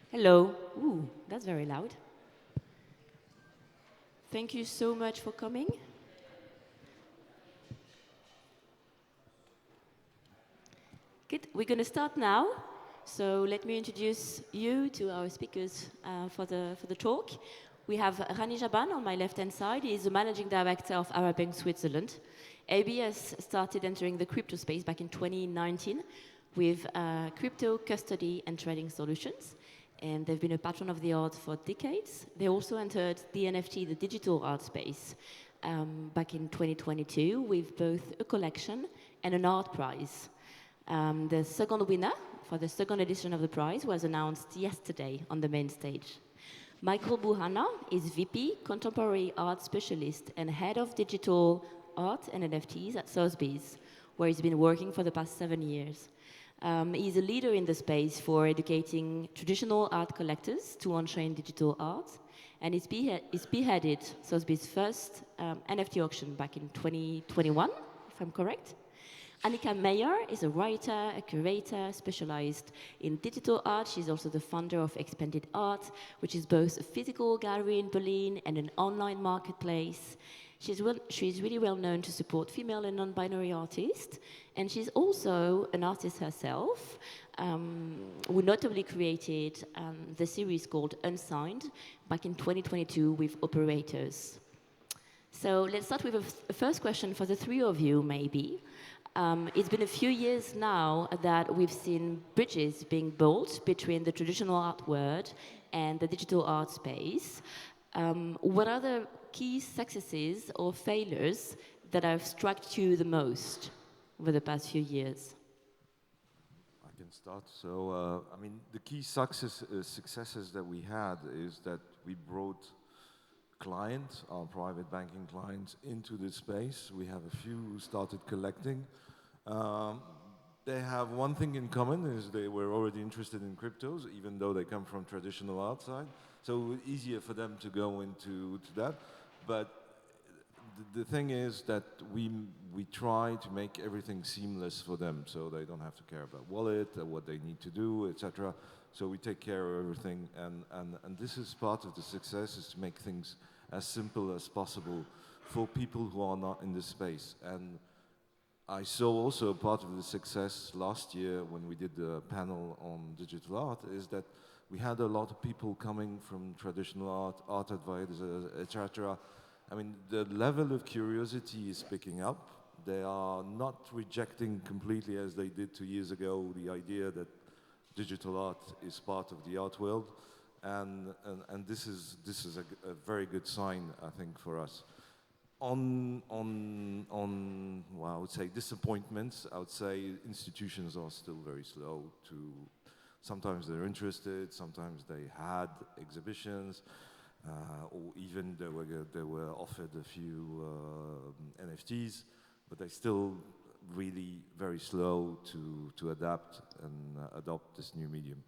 Hello. Ooh, that's very loud. Thank you so much for coming. Good. We're going to start now. So let me introduce you to our speakers for the talk. We have Rani Jabban on my left-hand side. He is the managing director of Arab Bank Switzerland. AB has started entering the crypto space back in 2019 with crypto custody and trading solutions. And they've been a patron of the art for decades. They also entered the NFT, the digital art space, back in 2022 with both a collection and an art prize. The second winner for the second edition of the prize was announced yesterday on the main stage. Michael Bouhanna is VP, Contemporary Art Specialist and Head of Digital Art and NFTs at Sotheby's, where he's been working for the past 7 years. He's a leader in the space for educating traditional art collectors to on-chain digital art, and he spearheaded Sotheby's first NFT auction back in 2021, if I'm correct. Anika Meier is a writer, a curator, specialized in digital art. She's also the founder of Expanded Art, which is both a physical gallery in Berlin and an online marketplace. She's really well known to support female and non-binary artists, and she's also an artist herself, who notably created the series called Unsigned back in 2022 with operators. So let's start with a first question for the three of you, maybe. It's been a few years now that we've seen bridges being built between the traditional art world and the digital art space. What are the key successes or failures that have struck you the most over the past few years? I can start. So, the key successes that we had is that we brought clients, our private banking clients, into this space. We have a few who started collecting. They have one thing in common, is they were already interested in cryptos, even though they come from traditional art side. So easier for them to go into that. But the thing is that we try to make everything seamless for them, so they don't have to care about wallet, what they need to do, etc. So we take care of everything, and this is part of the success, is to make things as simple as possible for people who are not in this space. And I saw also part of the success last year when we did the panel on digital art, is that we had a lot of people coming from traditional art advisors, etc. I mean, the level of curiosity is picking up. They are not rejecting completely, as they did 2 years ago, the idea that digital art is part of the art world. And this is a very good sign, I think, for us. On well, I would say disappointments, I would say institutions are still very slow to, sometimes they're interested, sometimes they had exhibitions, or even they were offered a few NFTs, but they still really very slow to adapt and adopt this new medium.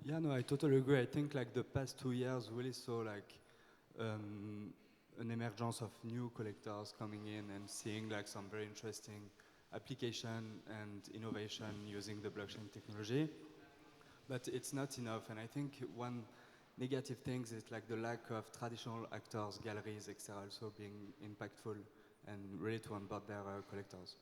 Yeah, no, I totally agree. I think like the past 2 years really saw like an emergence of new collectors coming in and seeing like some very interesting application and innovation using the blockchain technology. But it's not enough, and I think one negative thing is like the lack of traditional actors, galleries, etc. also being impactful and ready to onboard their collectors.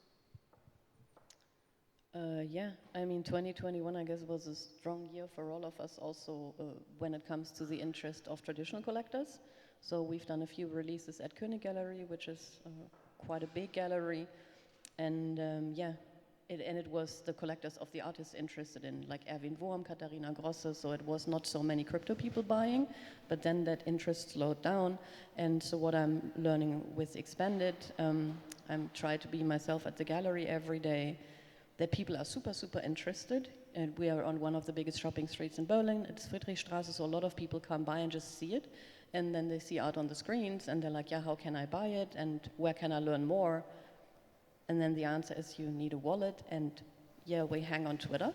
Yeah, I mean, 2021, I guess, was a strong year for all of us also when it comes to the interest of traditional collectors. So we've done a few releases at König Gallery, which is quite a big gallery. And it was the collectors of the artists interested in, like Erwin Wurm, Katharina Grosse, so it was not so many crypto people buying, but then that interest slowed down. And so what I'm learning with Expanded, I'm trying to be myself at the gallery every day, that people are super, super interested. And we are on one of the biggest shopping streets in Berlin. It's Friedrichstraße, so a lot of people come by and just see it. And then they see art on the screens and they're like, yeah, how can I buy it? And where can I learn more? And then the answer is you need a wallet, and yeah, we hang on Twitter.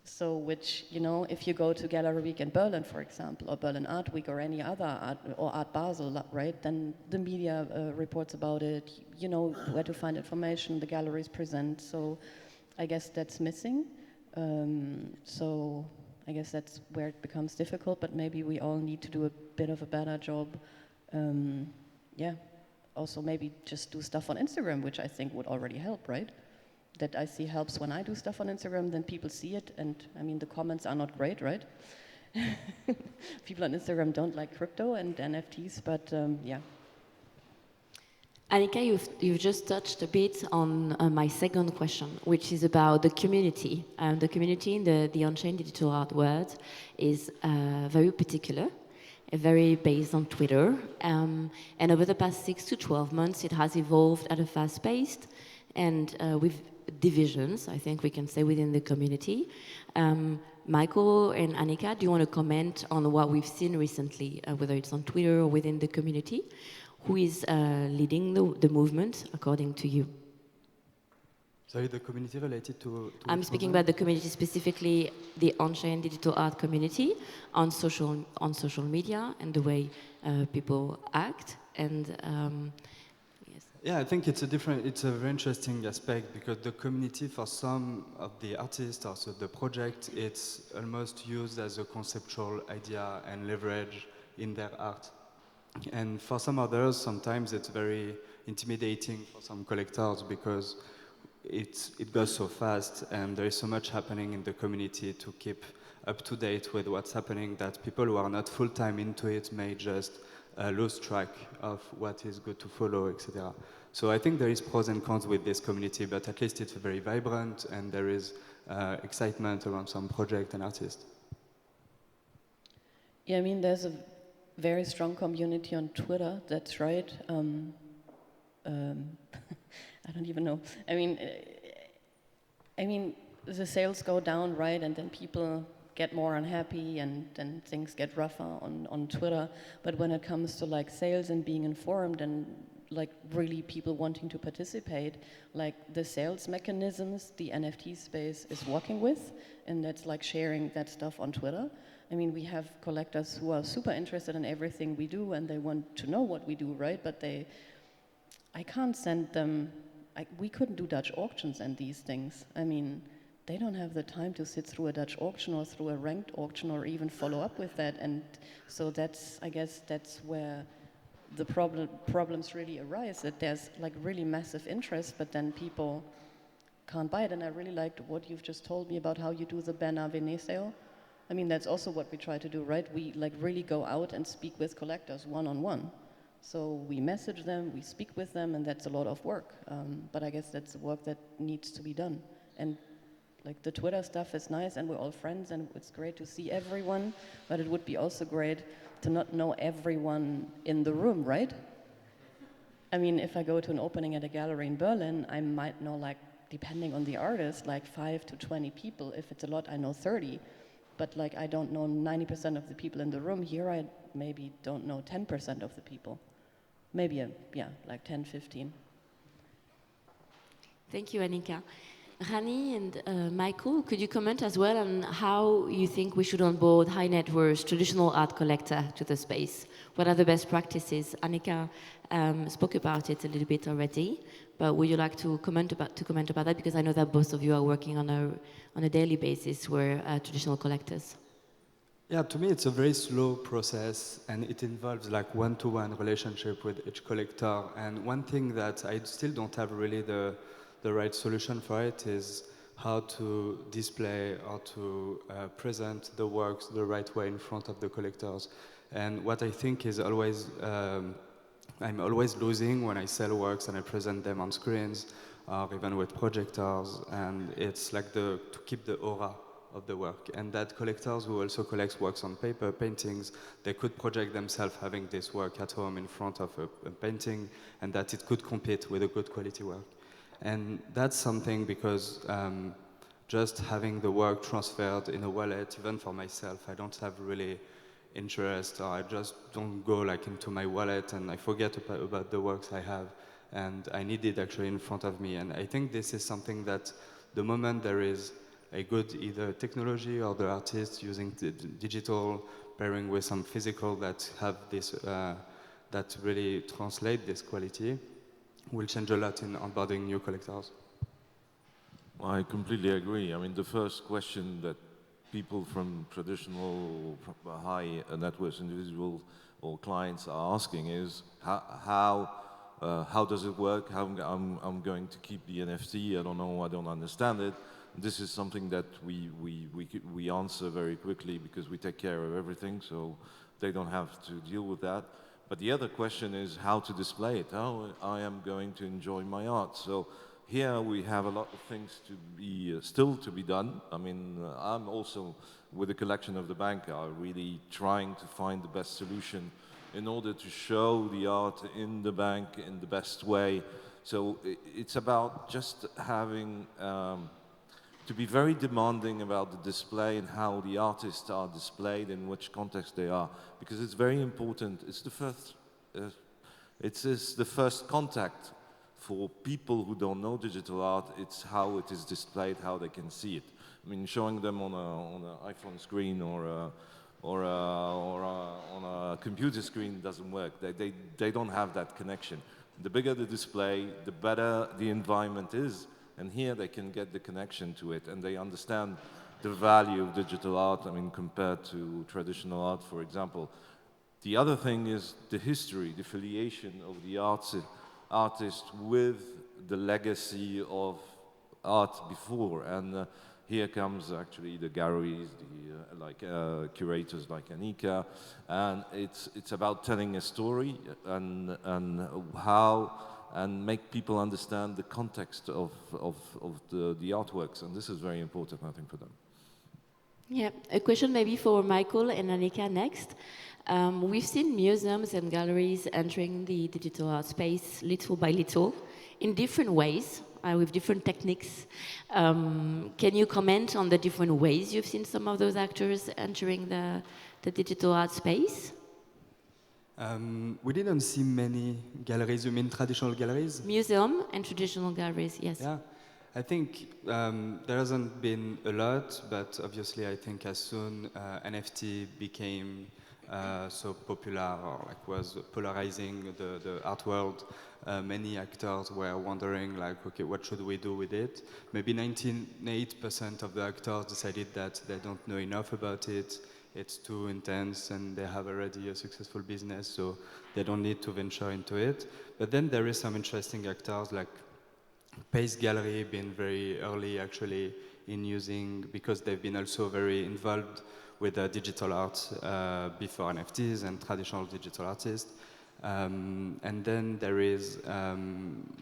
So which, you know, if you go to Gallery Week in Berlin, for example, or Berlin Art Week or any other art, or Art Basel, right, then the media reports about it, you know where to find information, the galleries present. So I guess that's missing. So I guess that's where it becomes difficult, but maybe we all need to do a bit of a better job. Yeah, also maybe just do stuff on Instagram, which I think would already help, right? That I see helps when I do stuff on Instagram, then people see it, and I mean, the comments are not great, right? People on Instagram don't like crypto and NFTs, but yeah. Anika, you've just touched a bit on my second question, which is about the community. The community in the on-chain digital art world is very particular, very based on Twitter. And over the past 6 to 12 months, it has evolved at a fast pace and with divisions, I think we can say, within the community. Michael and Anika, do you want to comment on what we've seen recently, whether it's on Twitter or within the community? Who is leading the movement, according to you? Sorry, the community related to I'm speaking about the community, specifically the on-chain digital art community on social media and the way people act. And yes. Yeah, I think it's a very interesting aspect, because the community, for some of the artists, also the project, it's almost used as a conceptual idea and leverage in their art. And for some others, sometimes it's very intimidating for some collectors, because it goes so fast and there is so much happening in the community to keep up to date with what's happening, that people who are not full-time into it may just lose track of what is good to follow, etc. So I think there is pros and cons with this community, but at least it's very vibrant and there is excitement around some project and artists. Yeah, I mean, there's a very strong community on Twitter, that's right. I don't even know. I mean, the sales go down, right, and then people get more unhappy, and then things get rougher on Twitter. But when it comes to like sales and being informed and like really people wanting to participate, like the sales mechanisms the NFT space is working with, and that's like sharing that stuff on Twitter. I mean, we have collectors who are super interested in everything we do and they want to know what we do, right? But I can't send them, we couldn't do Dutch auctions and these things. I mean, they don't have the time to sit through a Dutch auction or through a ranked auction or even follow up with that. And so I guess that's where the problems really arise, that there's like really massive interest, but then people can't buy it. And I really liked what you've just told me about how you do the Bouhanna Vene sale. I mean, that's also what we try to do, right? We like really go out and speak with collectors one-on-one. So we message them, we speak with them, and that's a lot of work. But I guess that's the work that needs to be done. And like the Twitter stuff is nice, and we're all friends, and it's great to see everyone, but it would be also great to not know everyone in the room, right? I mean, if I go to an opening at a gallery in Berlin, I might know, like, depending on the artist, like 5 to 20 people. If it's a lot, I know 30. But like, I don't know 90% of the people in the room. Here, I maybe don't know 10% of the people. Maybe, yeah, like 10, 15. Thank you, Anika. Rani and Michael, could you comment as well on how you think we should onboard high net worth traditional art collector to the space? What are the best practices? Anika spoke about it a little bit already, but would you like to comment about that? Because I know that both of you are working on a daily basis with traditional collectors. Yeah, to me it's a very slow process, and it involves like one-to-one relationship with each collector. And one thing that I still don't have really the right solution for it is how to display or to present the works the right way in front of the collectors. And what I think is always, I'm always losing when I sell works and I present them on screens or even with projectors, and it's like to keep the aura of the work. And that collectors who also collect works on paper, paintings, they could project themselves having this work at home in front of a painting, and that it could compete with a good quality work. And that's something because just having the work transferred in a wallet, even for myself, I don't have really interest, or I just don't go like into my wallet and I forget about the works I have, and I need it actually in front of me. And I think this is something that the moment there is a good either technology or the artist using the digital pairing with some physical that have this, that really translate this quality, will change a lot in onboarding new collectors. I completely agree. I mean, the first question that people from traditional high net worth individuals or clients are asking is how does it work? How I'm going to keep the NFT? I don't know. I don't understand it. This is something that we answer very quickly because we take care of everything, so they don't have to deal with that. But the other question is how to display it. How I am going to enjoy my art. So here we have a lot of things to be still to be done. I mean, I'm also with the collection of the bank are really trying to find the best solution in order to show the art in the bank in the best way. So it's about just having to be very demanding about the display and how the artists are displayed, in which context they are, because it's very important. It's the first, it's the first contact for people who don't know digital art. It's how it is displayed, how they can see it. I mean, showing them on an iPhone screen or on a computer screen doesn't work. They don't have that connection. The bigger the display, the better the environment is. And here they can get the connection to it, and they understand the value of digital art, I mean, compared to traditional art, for example. The other thing is the history, the affiliation of the artist with the legacy of art before. And here comes actually the galleries, the curators like Anika, and it's about telling a story and how and make people understand the context of the artworks, and this is very important, I think, for them. Yeah, a question maybe for Michael and Anika next. We've seen museums and galleries entering the digital art space little by little in different ways, with different techniques. Can you comment on the different ways you've seen some of those actors entering the digital art space? We didn't see many galleries. You mean traditional galleries? Museum and traditional galleries, yes. Yeah, I think there hasn't been a lot, but obviously I think as soon NFT became so popular or like was polarizing the art world, many actors were wondering like, okay, what should we do with it? Maybe 98% of the actors decided that they don't know enough about it. It's too intense and they have already a successful business, so they don't need to venture into it. But then there is some interesting actors like Pace Gallery being very early actually in using, because they've been also very involved with digital art before NFTs and traditional digital artists. And then there is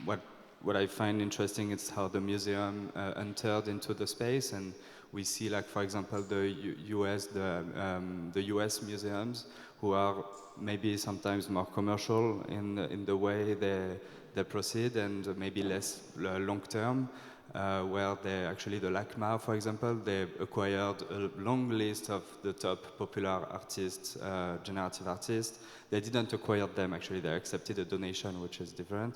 what I find interesting is how the museum entered into the space, and we see, like, for example, the US museums who are maybe sometimes more commercial in the way they proceed and maybe less long-term, where they actually, the LACMA, for example, they acquired a long list of the top popular artists, generative artists. They didn't acquire them, actually, they accepted a donation, which is different.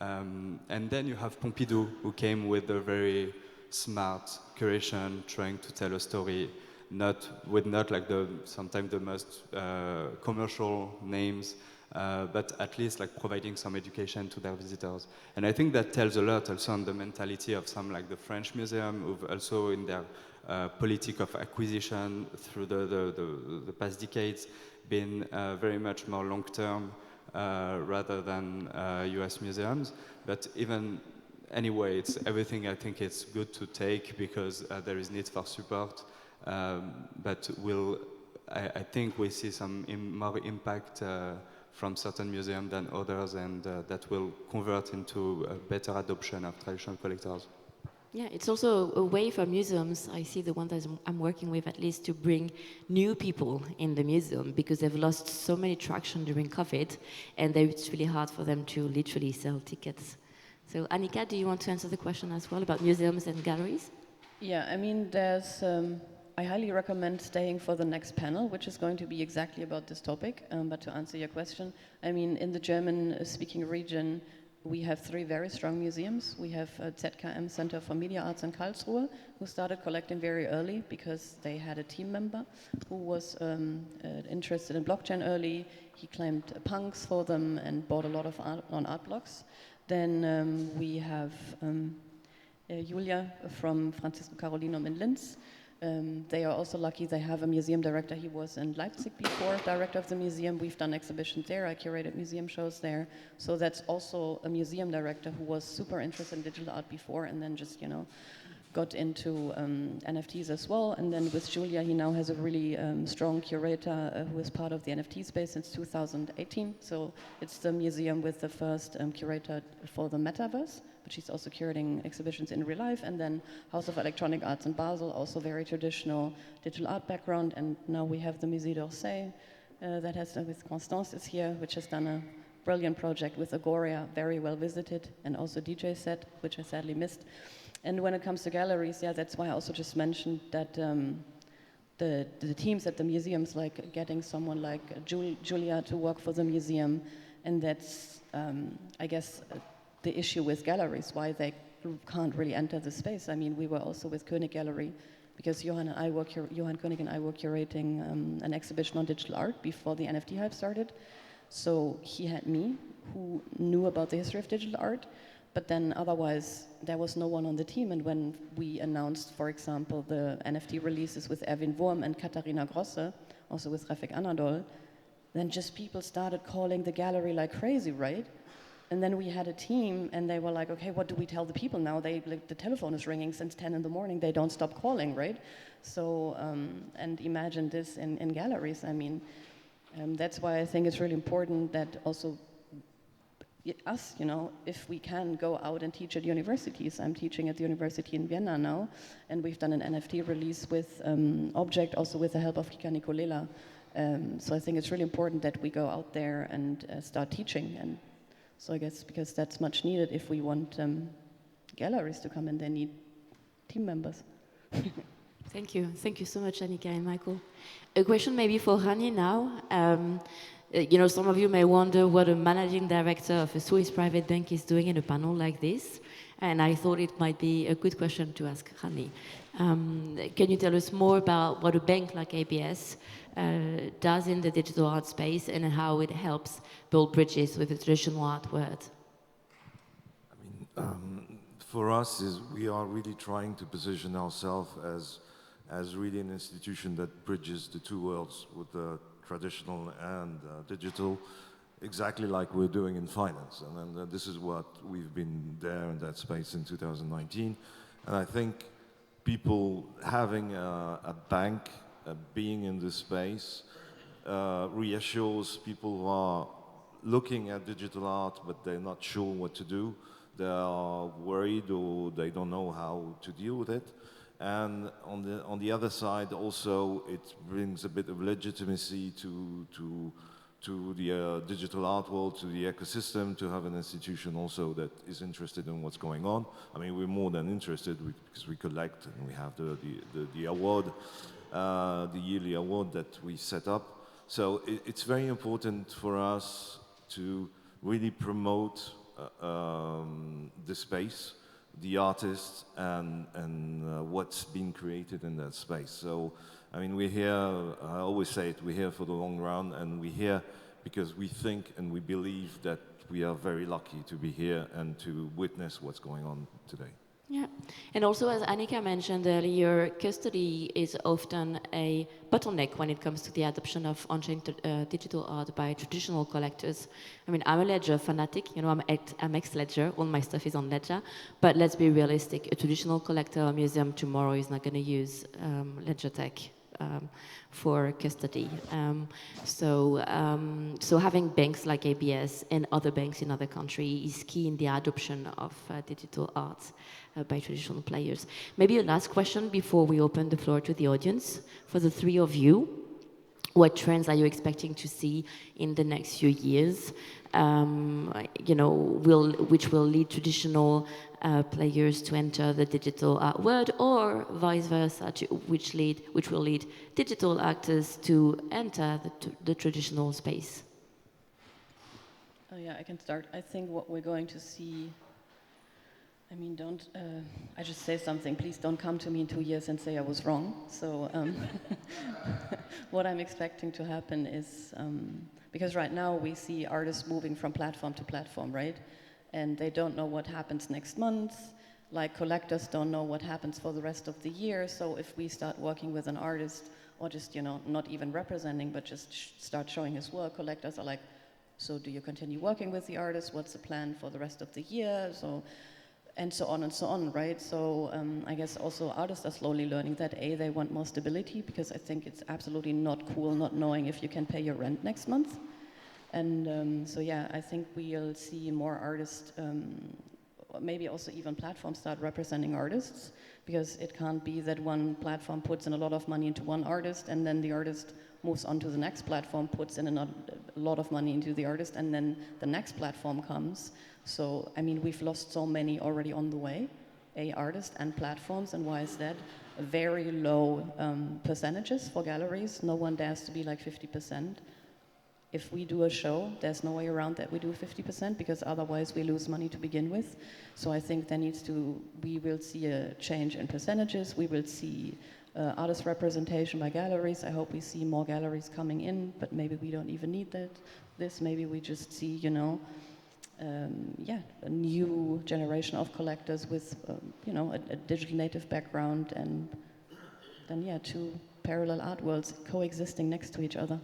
And then you have Pompidou, who came with a very smart curation, trying to tell a story, not like sometimes the most commercial names, but at least like providing some education to their visitors. And I think that tells a lot also on the mentality of some like the French Museum, who've also in their politic of acquisition through the past decades been very much more long-term rather than US museums. But even anyway, it's everything. I think it's good to take because there is need for support. But I think we see some more impact from certain museums than others, and that will convert into a better adoption of traditional collectors. Yeah, it's also a way for museums, I see the one that I'm working with at least, to bring new people in the museum because they've lost so many traction during COVID, and it's really hard for them to literally sell tickets. So Anika, do you want to answer the question as well about museums and galleries? Yeah, I mean, I highly recommend staying for the next panel, which is going to be exactly about this topic. But to answer your question, I mean, in the German-speaking region, we have 3 very strong museums. We have ZKM, Center for Media Arts in Karlsruhe, who started collecting very early because they had a team member who was interested in blockchain early. He claimed punks for them and bought a lot of art on art blocks. Then we have Julia from Francisco Carolinum in Linz, They are also lucky they have a museum director. He was in Leipzig before, director of the museum. We've done exhibitions there. I curated museum shows there. So that's also a museum director who was super interested in digital art before and then just, got into NFTs as well. And then with Julia, he now has a really strong curator who is part of the NFT space since 2018. So it's the museum with the first curator for the metaverse, but she's also curating exhibitions in real life. And then House of Electronic Arts in Basel, also very traditional digital art background. And now we have the Musée d'Orsay that has, with Constance is here, which has done a brilliant project with Agoria, very well visited, and also DJ set, which I sadly missed. And when it comes to galleries, yeah, that's why I also just mentioned that the teams at the museums, like getting someone like Julia to work for the museum, and that's, I guess, the issue with galleries, why they can't really enter the space. I mean, we were also with Koenig Gallery, because Johan Koenig and I were curating an exhibition on digital art before the NFT hype started. So he had me, who knew about the history of digital art, but then otherwise there was no one on the team. And when we announced, for example, the NFT releases with Erwin Wurm and Katharina Grosse, also with Refik Anadol, then just people started calling the gallery like crazy, right? And then we had a team and they were like, okay, what do we tell the people now? The telephone is ringing since 10 in the morning, they don't stop calling, right? So, and imagine this in galleries. I mean, that's why I think it's really important that also us, if we can go out and teach at universities. I'm teaching at the university in Vienna now, and we've done an NFT release with Object, also with the help of Kika Nikolela. So I think it's really important that we go out there and start teaching. And so I guess because that's much needed if we want galleries to come in, they need team members. Thank you. Thank you so much, Anika and Michael. A question maybe for Rani now. Some of you may wonder what a managing director of a Swiss private bank is doing in a panel like this. And I thought it might be a good question to ask Rani. Can you tell us more about what a bank like ABS does in the digital art space and how it helps build bridges with the traditional art world? I mean, for us, we are really trying to position ourselves as really an institution that bridges the two worlds with the traditional and digital, exactly like we're doing in finance. And then this is what we've been there in that space in 2019. And I think people having a bank, being in this space, reassures people who are looking at digital art, but they're not sure what to do. They are worried or they don't know how to deal with it. And on the other side, also, it brings a bit of legitimacy to the digital art world, to the ecosystem, to have an institution also that is interested in what's going on. I mean, we're more than interested because we collect and we have the award, the yearly award that we set up. So it's very important for us to really promote the space, the artists, and what's being created in that space. So, I mean, we're here, I always say it, we're here for the long run, and we're here because we think and we believe that we are very lucky to be here and to witness what's going on today. Yeah, and also as Anika mentioned earlier, custody is often a bottleneck when it comes to the adoption of on-chain digital art by traditional collectors. I mean, I'm a Ledger fanatic, I'm ex-Ledger, all my stuff is on Ledger, but let's be realistic, a traditional collector or museum tomorrow is not going to use Ledger Tech for custody. So having banks like ABS and other banks in other countries is key in the adoption of digital art by traditional players. Maybe a last question before we open the floor to the audience. For the three of you, what trends are you expecting to see in the next few years? Which will lead traditional players to enter the digital art world, or vice versa, which will lead digital actors to enter the traditional space? Oh yeah, I can start. I think what we're going to see, I mean, I just say something, please don't come to me in 2 years and say I was wrong. So what I'm expecting to happen is, because right now we see artists moving from platform to platform, right? And they don't know what happens next month. like collectors don't know what happens for the rest of the year. So if we start working with an artist, or just, you know, not even representing, but just start showing his work, collectors are like, so do you continue working with the artist? What's the plan for the rest of the year? So, and so on, right? So I guess also artists are slowly learning that they want more stability, because I think it's absolutely not cool not knowing if you can pay your rent next month. And so yeah, I think we'll see more artists, maybe also even platforms start representing artists, because it can't be that one platform puts in a lot of money into one artist and then the artist moves on to the next platform, puts in a lot of money into the artist, and then the next platform comes. So, I mean, we've lost so many already on the way, artists and platforms, and why is that? Very low percentages for galleries. No one dares to be like 50%. If we do a show, there's no way around that we do 50%, because otherwise we lose money to begin with. So I think we will see a change in percentages. We will see artist representation by galleries. I hope we see more galleries coming in, but maybe we don't even need this. Maybe we just see, you know, a new generation of collectors with, you know, a digital native background, and then, yeah, two parallel art worlds coexisting next to each other.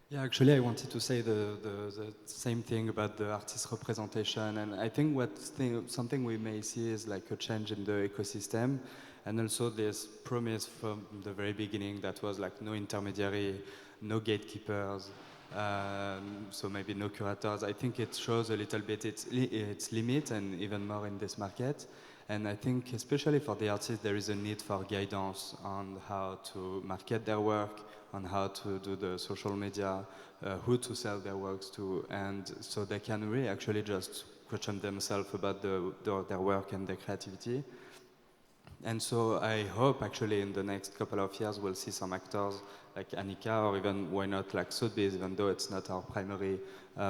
Yeah, actually, I wanted to say the same thing about the artist representation, and I think something we may see is like a change in the ecosystem, and also this promise from the very beginning that was like no intermediary, no gatekeepers, so maybe no curators. I think it shows a little bit its limit, and even more in this market. And I think especially for the artists, there is a need for guidance on how to market their work, on how to do the social media, who to sell their works to, and so they can really actually just question themselves about their work and their creativity. And so I hope actually in the next couple of years we'll see some actors like Anika, or even why not like Sotheby's, even though it's not our primary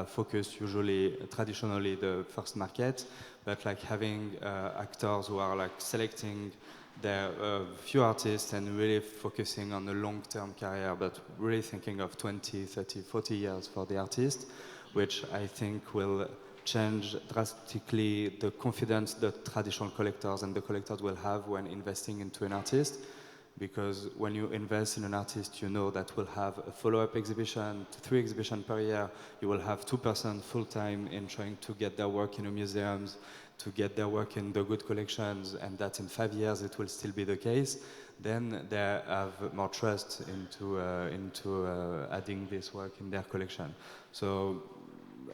focus, traditionally the first market, but like having actors who are like selecting their few artists and really focusing on a long-term career, but really thinking of 20, 30, 40 years for the artist, which I think will change drastically the confidence that traditional collectors and the collectors will have when investing into an artist. Because when you invest in an artist, you know that will have a follow-up exhibition, 3 exhibitions per year. You will have 2% full-time in trying to get their work in the museums, to get their work in the good collections, and that in 5 years it will still be the case. Then they have more trust into adding this work in their collection. So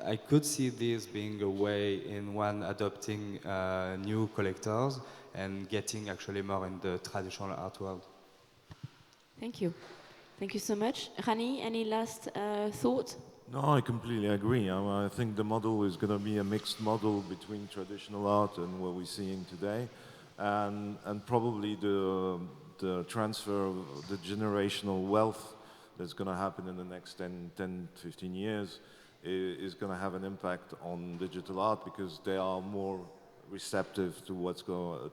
I could see this being a way in one adopting new collectors and getting actually more in the traditional art world. Thank you. Thank you so much. Rani, any last thought? No, I completely agree. I think the model is going to be a mixed model between traditional art and what we're seeing today, and probably the transfer of the generational wealth that's going to happen in the next 10, 15 years is going to have an impact on digital art, because they are more receptive to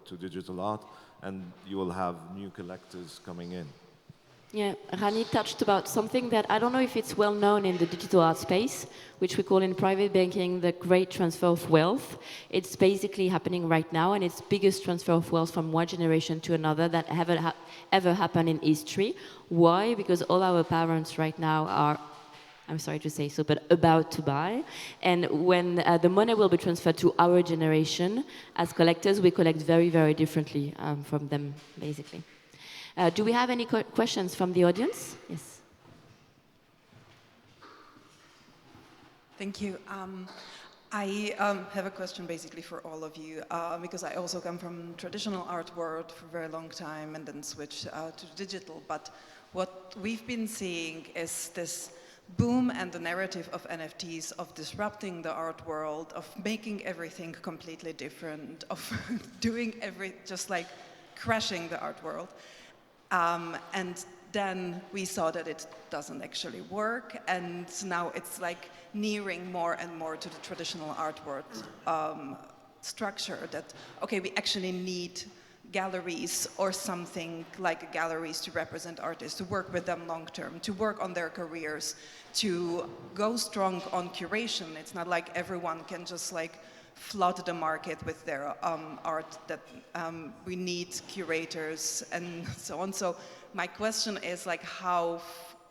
to digital art, and you will have new collectors coming in. Yeah, Rani touched about something that I don't know if it's well known in the digital art space, which we call in private banking the great transfer of wealth. It's basically happening right now, and it's the biggest transfer of wealth from one generation to another that ever happened in history. Why? Because all our parents right now are, I'm sorry to say so, but about to buy. And when the money will be transferred to our generation, as collectors, we collect very, very differently from them, basically. Do we have any questions from the audience? Yes. Thank you. I have a question basically for all of you, because I also come from traditional art world for a very long time and then switched to digital. But what we've been seeing is this boom and the narrative of NFTs, of disrupting the art world, of making everything completely different, of doing just like crashing the art world. And then we saw that it doesn't actually work, and now it's like nearing more and more to the traditional art world structure that, okay, we actually need galleries or something like galleries to represent artists, to work with them long term, to work on their careers, to go strong on curation. It's not like everyone can just like flood the market with their art, that we need curators and so on. So my question is like, how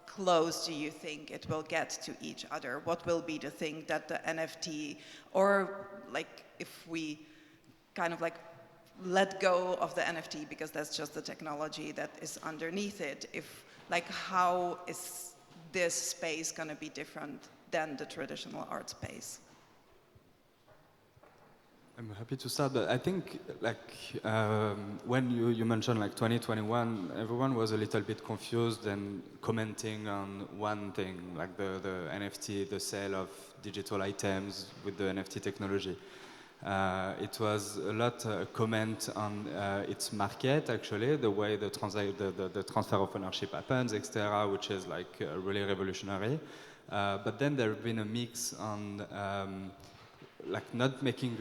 close do you think it will get to each other? What will be the thing that the NFT, or like if we kind of like let go of the NFT because that's just the technology that is underneath it, if like how is this space going to be different than the traditional art space? I'm happy to start, but I think like when you mentioned like 2021, everyone was a little bit confused and commenting on one thing, like the NFT, the sale of digital items with the NFT technology. It was a lot comment on its market, actually, the way the transfer of ownership happens, etc., which is like really revolutionary. But then there have been a mix on like not making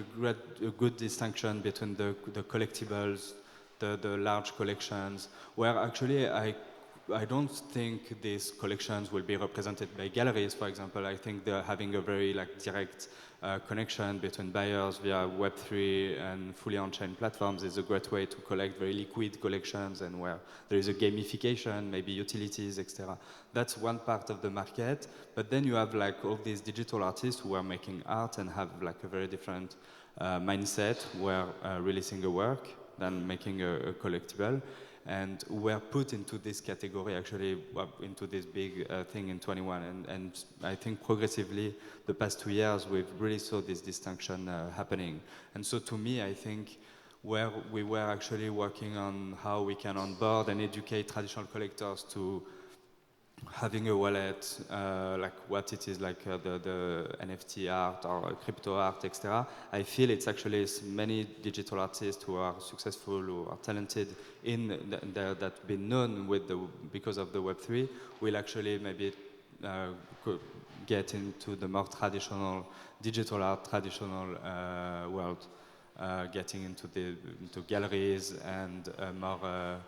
a good distinction between the collectibles, the large collections, where actually I don't think these collections will be represented by galleries, for example. I think they're having a very like direct connection between buyers via Web3 and fully on-chain platforms is a great way to collect very liquid collections, and where there is a gamification, maybe utilities, etc. That's one part of the market. But then you have like all these digital artists who are making art and have like a very different mindset, where releasing a work than making a collectible. And were put into this category, actually, into this big thing in 21. And I think progressively, the past 2 years, we've really saw this distinction happening. And so to me, I think where we were actually working on how we can onboard and educate traditional collectors to having a wallet, like what it is, like the NFT art or crypto art, etc. I feel it's actually many digital artists who are successful, who are talented in that been known with because of the Web3 will actually maybe get into the more traditional digital art, traditional world, getting into galleries and more.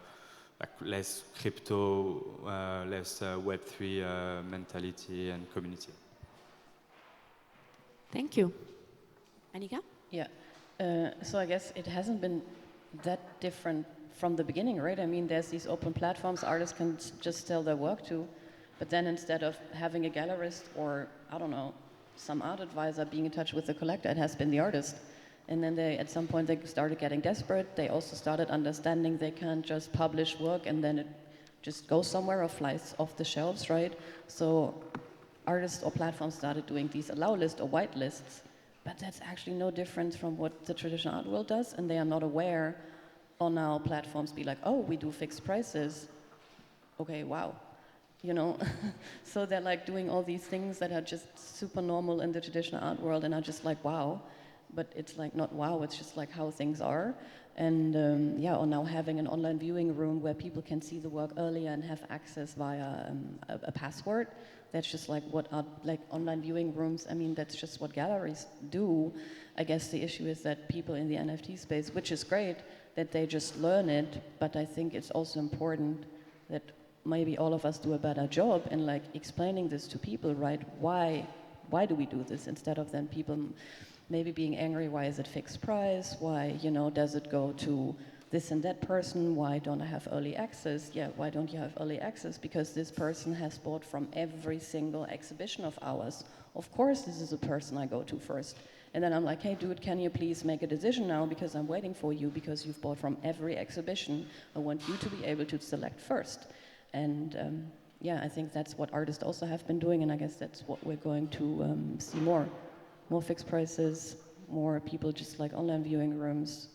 Like less crypto, less Web3 mentality and community. Thank you. Anika? Yeah. So I guess it hasn't been that different from the beginning, right? I mean, there's these open platforms artists can just sell their work to, but then instead of having a gallerist or, I don't know, some art advisor being in touch with the collector, it has been the artist. And then at some point they started getting desperate. They also started understanding they can't just publish work and then it just goes somewhere or flies off the shelves, right? So artists or platforms started doing these allow lists or white lists, but that's actually no different from what the traditional art world does, and they are not aware. Or now platforms be like, oh, we do fixed prices. Okay, wow. You know, so they're like doing all these things that are just super normal in the traditional art world and are just like, wow. But it's like not wow, it's just like how things are. And yeah, or now having an online viewing room where people can see the work earlier and have access via a password. That's just like what are like online viewing rooms. I mean, that's just what galleries do. I guess the issue is that people in the NFT space, which is great, that they just learn it. But I think it's also important that maybe all of us do a better job in like explaining this to people, right? Why do we do this, instead of then people maybe being angry, why is it fixed price? Why, you know, does it go to this and that person? Why don't I have early access? Yeah, why don't you have early access? Because this person has bought from every single exhibition of ours. Of course, this is a person I go to first. And then I'm like, hey, dude, can you please make a decision now? Because I'm waiting for you, because you've bought from every exhibition. I want you to be able to select first. And yeah, I think that's what artists also have been doing, and I guess that's what we're going to see more. More fixed prices, more people just like online viewing rooms,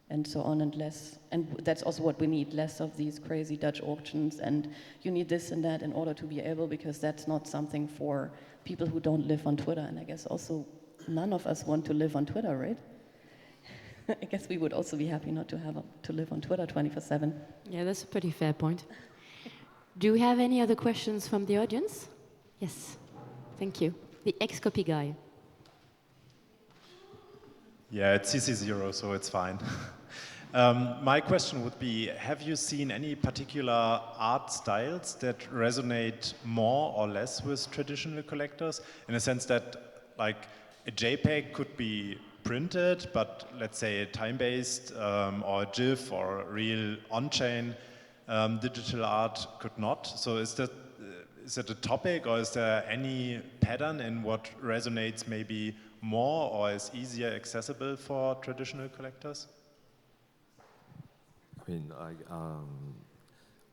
and so on, and less. And that's also what we need, less of these crazy Dutch auctions, and you need this and that in order to be able, because that's not something for people who don't live on Twitter. And I guess also none of us want to live on Twitter, right? I guess we would also be happy not to have to live on Twitter 24/7. Yeah, that's a pretty fair point. Do we have any other questions from the audience? Yes, thank you. The ex-copy guy. Yeah, it's CC0, so it's fine. My question would be, have you seen any particular art styles that resonate more or less with traditional collectors? In a sense that, like, a JPEG could be printed, but let's say a time-based or a GIF or real on-chain digital art could not. So is that a topic, or is there any pattern in what resonates maybe more or is easier accessible for traditional collectors? I mean,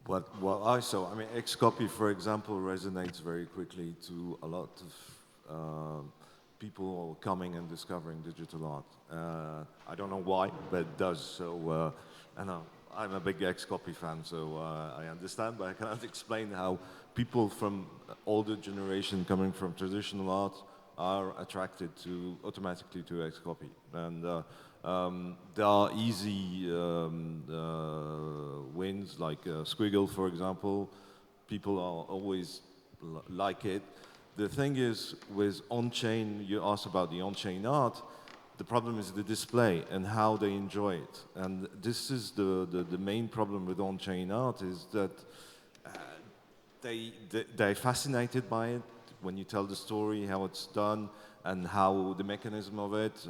what I saw, I mean, Xcopy, for example, resonates very quickly to a lot of people coming and discovering digital art. I don't know why, but it does. So, and I'm a big Xcopy fan, so I understand, but I cannot explain how people from older generation coming from traditional art are attracted to automatically to Xcopy. And there are easy wins, like Squiggle, for example. People are always like it. The thing is, with on-chain, you asked about the on-chain art, the problem is the display and how they enjoy it. And this is the main problem with on-chain art, is that they're fascinated by it when you tell the story, how it's done, and how the mechanism of it,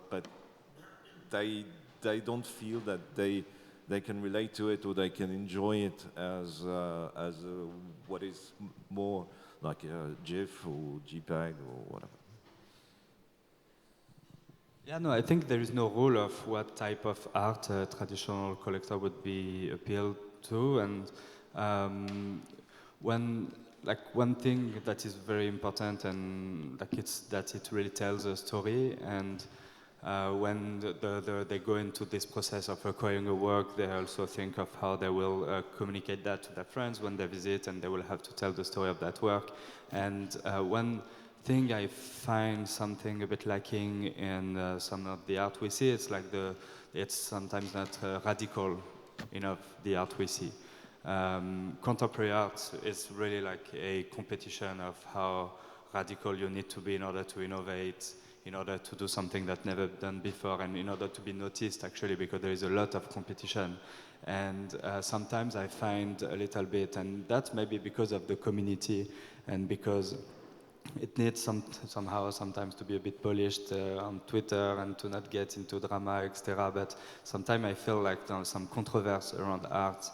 but they don't feel that they can relate to it or they can enjoy it as what is more like a GIF or JPEG or whatever. Yeah, no, I think there is no rule of what type of art a traditional collector would be appealed to, and one thing that is very important, and like it's that it really tells a story. And when they go into this process of acquiring a work, they also think of how they will communicate that to their friends when they visit, and they will have to tell the story of that work. And one thing I find something a bit lacking in some of the art we see, it's sometimes not radical enough, the art we see. Contemporary art is really like a competition of how radical you need to be in order to innovate, in order to do something that never done before, and in order to be noticed, actually, because there is a lot of competition. And sometimes I find a little bit, and that's maybe because of the community and because it needs somehow sometimes to be a bit polished on Twitter and to not get into drama, etc. But sometimes I feel like some controversy around art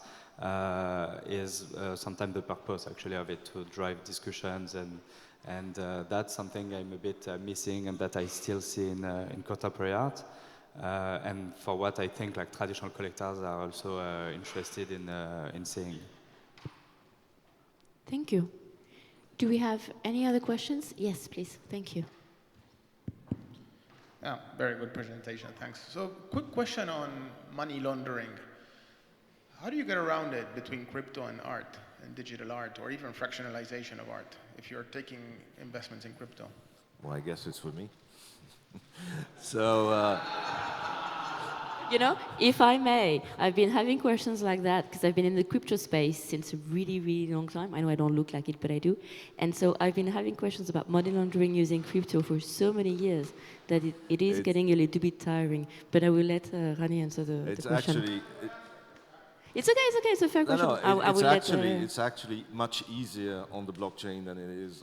is sometimes the purpose actually of it, to drive discussions, and that's something I'm a bit missing, and that I still see in contemporary art. And for what I think like traditional collectors are also interested in seeing. Thank you. Do we have any other questions? Yes, please. Thank you. Yeah, very good presentation, thanks. So, quick question on money laundering. How do you get around it between crypto and art, and digital art, or even fractionalization of art, if you're taking investments in crypto? Well, I guess it's for me. So, You know, if I may, I've been having questions like that because I've been in the crypto space since a really, really long time. I know I don't look like it, but I do. And so I've been having questions about money laundering using crypto for so many years that it is getting a little bit tiring. But I will let Rani answer the question. Actually... It's okay, it's a fair question. It's actually much easier on the blockchain than it is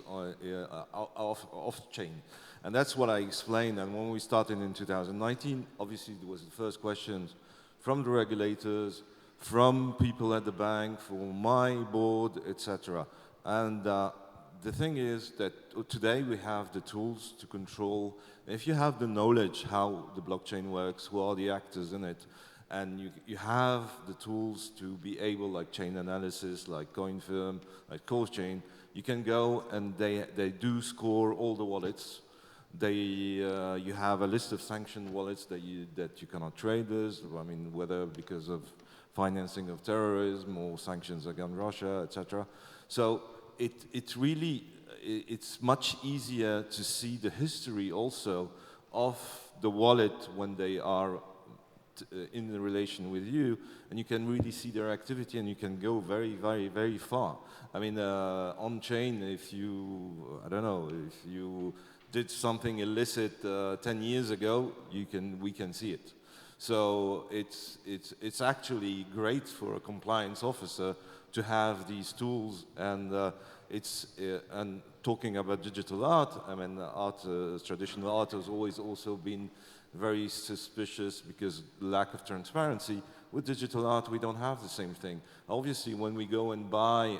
off-chain. And that's what I explained. And when we started in 2019, obviously there was the first questions from the regulators, from people at the bank, from my board, etc. And the thing is that today we have the tools to control. If you have the knowledge how the blockchain works, who are the actors in it, and you have the tools to be able, like chain analysis, like CoinFirm, like CoreChain, you can go and they do score all the wallets. You have a list of sanctioned wallets that you cannot trade with. I mean, whether because of financing of terrorism or sanctions against Russia, etc. So it's much easier to see the history also of the wallet when they are in relation with you, and you can really see their activity, and you can go very, very, very far. I mean, on-chain, if you did something illicit 10 years ago, we can see it. So it's actually great for a compliance officer to have these tools, and and talking about digital art, I mean, traditional art has always also been very suspicious because lack of transparency. With digital art, we don't have the same thing. Obviously, when we go and buy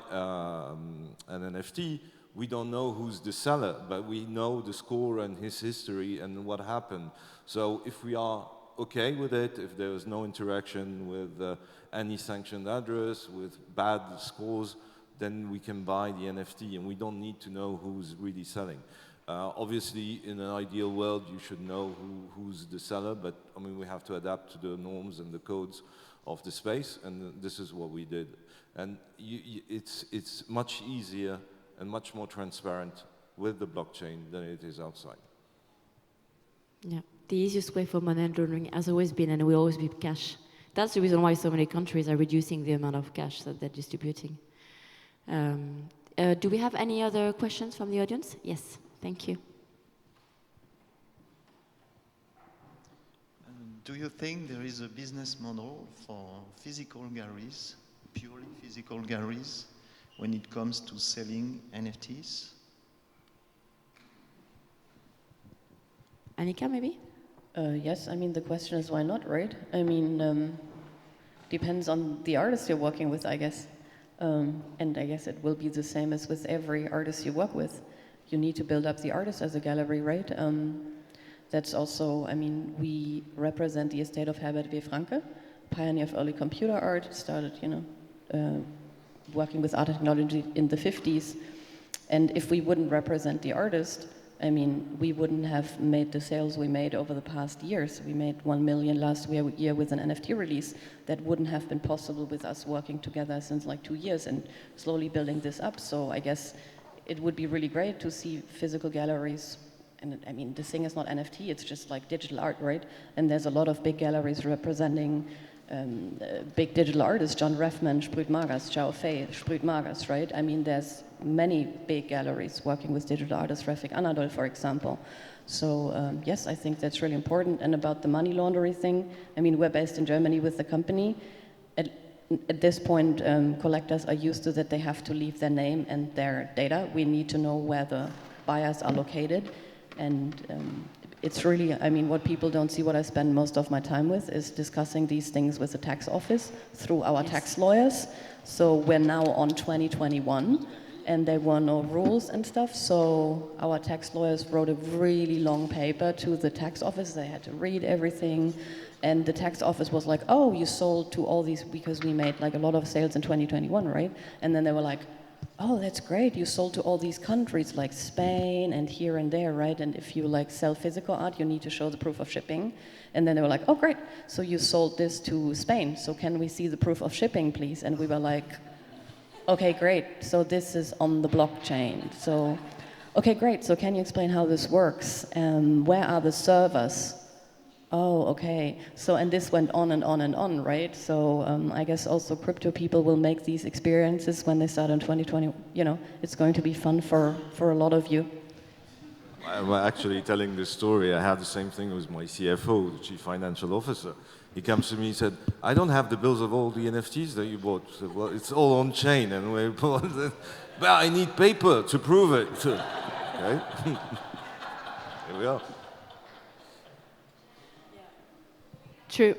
an NFT, we don't know who's the seller, but we know the score and his history and what happened. So if we are okay with it, if there is no interaction with any sanctioned address, with bad scores, then we can buy the NFT and we don't need to know who's really selling. Obviously, in an ideal world, you should know who's the seller, but I mean, we have to adapt to the norms and the codes of the space, and this is what we did. And it's much easier and much more transparent with the blockchain than it is outside. Yeah, the easiest way for money laundering has always been, and will always be, cash. That's the reason why so many countries are reducing the amount of cash that they're distributing. Do we have any other questions from the audience? Yes, thank you. Do you think there is a business model for physical galleries, purely physical galleries, when it comes to selling NFTs? Anika, maybe? Yes, I mean, the question is why not, right? I mean, depends on the artist you're working with, I guess. And I guess it will be the same as with every artist you work with. You need to build up the artist as a gallery, right? That's also, I mean, we represent the estate of Herbert W. Franke, pioneer of early computer art, started, you know, working with art technology in the 50s. And if we wouldn't represent the artist, I mean, we wouldn't have made the sales we made over the past years. We made 1 million last year with an NFT release. That wouldn't have been possible with us working together since like 2 years and slowly building this up. So I guess it would be really great to see physical galleries. And I mean, the thing is not NFT, it's just like digital art, right? And there's a lot of big galleries representing big digital artists, John Reffman, Sprüt Magas, Xiao Fei, Sprüt Magas, right? I mean, there's many big galleries working with digital artists, Refik Anadol, for example. So yes, I think that's really important. And about the money laundering thing, I mean, we're based in Germany with the company. At this point, collectors are used to that they have to leave their name and their data. We need to know where the buyers are located. And it's really, I mean, what people don't see, what I spend most of my time with, is discussing these things with the tax office through our tax lawyers. So we're now on 2021, and there were no rules and stuff. So our tax lawyers wrote a really long paper to the tax office. They had to read everything. And the tax office was like, oh, you sold to all these, because we made like a lot of sales in 2021, right? And then they were like, oh, that's great, you sold to all these countries like Spain and here and there, right? And if you like sell physical art, you need to show the proof of shipping. And then they were like, oh, great, so you sold this to Spain, so can we see the proof of shipping, please? And we were like, okay, great, so this is on the blockchain. So, okay, great, so can you explain how this works? Where are the servers? Oh, okay. So, and this went on and on and on, right? So I guess also crypto people will make these experiences when they start in 2020. You know, it's going to be fun for a lot of you. I'm actually telling this story. I had the same thing with my CFO, the Chief Financial Officer. He comes to me and said, I don't have the bills of all the NFTs that you bought. I said, well, it's all on chain. And we bought it. Well, I need paper to prove it. Okay. Here we are. True.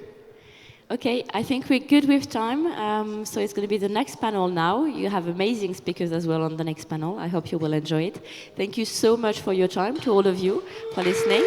Okay, I think we're good with time. So it's going to be the next panel now. You have amazing speakers as well on the next panel. I hope you will enjoy it. Thank you so much for your time, to all of you, for listening.